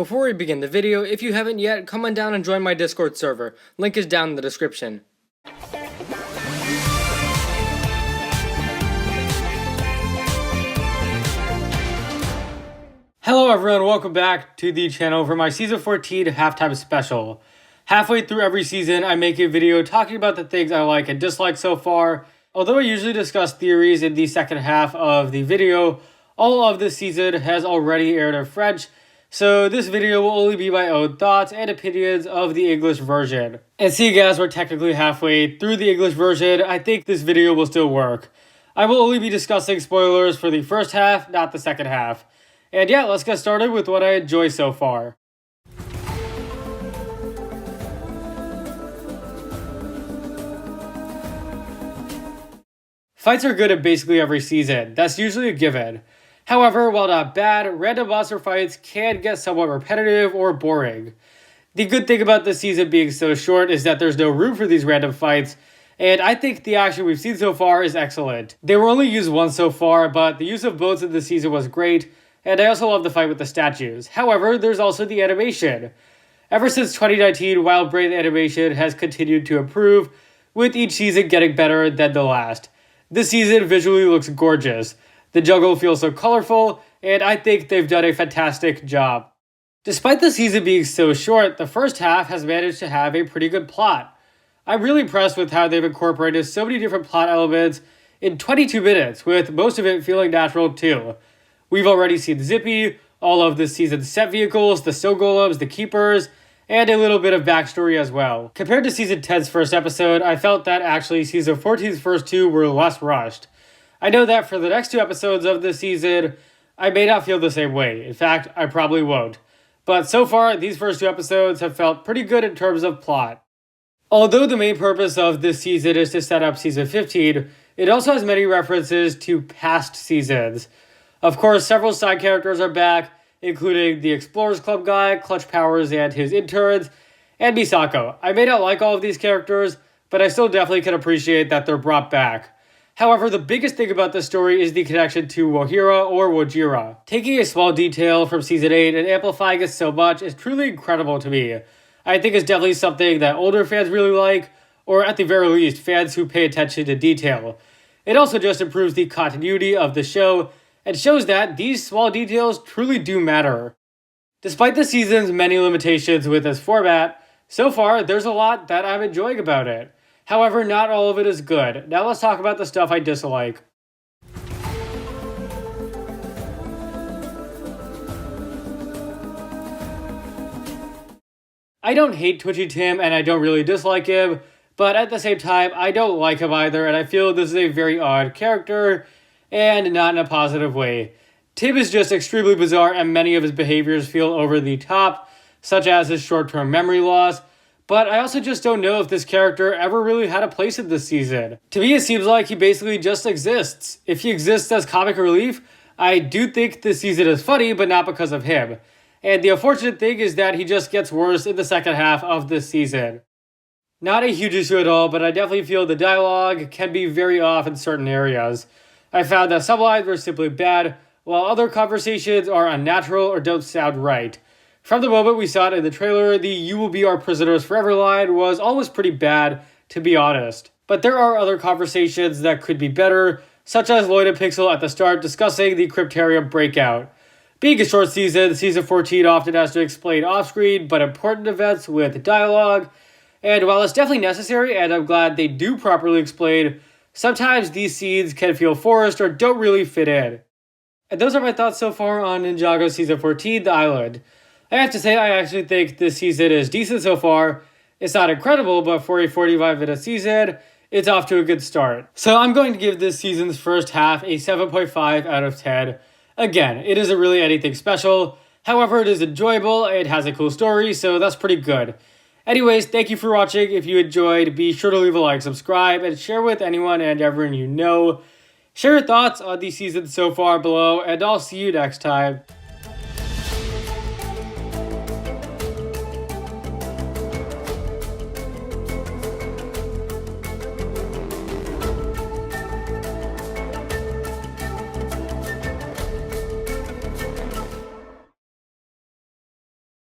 Before we begin the video, if you haven't yet, come on down and join my Discord server. Link is down in the description. Hello everyone, welcome back to the channel for my Season 14 halftime special. Halfway through every season, I make a video talking about the things I like and dislike so far. Although I usually discuss theories in the second half of the video, all of this season has already aired in French, so this video will only be my own thoughts and opinions of the English version. And seeing as we're technically halfway through the English version, I think this video will still work. I will only be discussing spoilers for the first half, not the second half. And yeah, let's get started with what I enjoy so far. Fights are good in basically every season, that's usually a given. However, while not bad, random monster fights can get somewhat repetitive or boring. The good thing about this season being so short is that there's no room for these random fights, and I think the action we've seen so far is excellent. They were only used once so far, but the use of boats in this season was great, and I also love the fight with the statues. However, there's also the animation. Ever since 2019, Wild Brain animation has continued to improve, with each season getting better than the last. This season visually looks gorgeous. The jungle feels so colorful, and I think they've done a fantastic job. Despite the season being so short, the first half has managed to have a pretty good plot. I'm really impressed with how they've incorporated so many different plot elements in 22 minutes, with most of it feeling natural too. We've already seen Zippy, all of this season's set vehicles, the snow golems, the keepers, and a little bit of backstory as well. Compared to Season 10's first episode, I felt that actually Season 14's first two were less rushed. I know that for the next two episodes of this season, I may not feel the same way. In fact, I probably won't. But so far, these first two episodes have felt pretty good in terms of plot. Although the main purpose of this season is to set up Season 15, it also has many references to past seasons. Of course, several side characters are back, including the Explorers Club guy, Clutch Powers and his interns, and Misako. I may not like all of these characters, but I still definitely can appreciate that they're brought back. However, the biggest thing about this story is the connection to Wohira or Wojira. Taking a small detail from Season 8 and amplifying it so much is truly incredible to me. I think it's definitely something that older fans really like, or at the very least, fans who pay attention to detail. It also just improves the continuity of the show, and shows that these small details truly do matter. Despite the season's many limitations with its format, so far there's a lot that I'm enjoying about it. However, not all of it is good. Now let's talk about the stuff I dislike. I don't hate Twitchy Tim and I don't really dislike him, but at the same time, I don't like him either, and I feel this is a very odd character, and not in a positive way. Tim is just extremely bizarre and many of his behaviors feel over the top, such as his short-term memory loss, but I also just don't know if this character ever really had a place in this season. To me, it seems like he basically just exists. If he exists as comic relief, I do think this season is funny, but not because of him. And the unfortunate thing is that he just gets worse in the second half of this season. Not a huge issue at all, but I definitely feel the dialogue can be very off in certain areas. I found that some lines were simply bad, while other conversations are unnatural or don't sound right. From the moment we saw it in the trailer, the "you will be our prisoners forever" line was always pretty bad, to be honest. But there are other conversations that could be better, such as Lloyd and Pixel at the start discussing the Cryptarium breakout. Being a short season, Season 14 often has to explain off-screen but important events with dialogue, and while it's definitely necessary and I'm glad they do properly explain, sometimes these scenes can feel forced or don't really fit in. And those are my thoughts so far on Ninjago Season 14, The Island. I have to say, I actually think this season is decent so far. It's not incredible, but for a 45-minute season, it's off to a good start. So I'm going to give this season's first half a 7.5 out of 10. Again, it isn't really anything special. However, it is enjoyable, it has a cool story, so that's pretty good. Anyways, thank you for watching. If you enjoyed, be sure to leave a like, subscribe, and share with anyone and everyone you know. Share your thoughts on the season so far below, and I'll see you next time.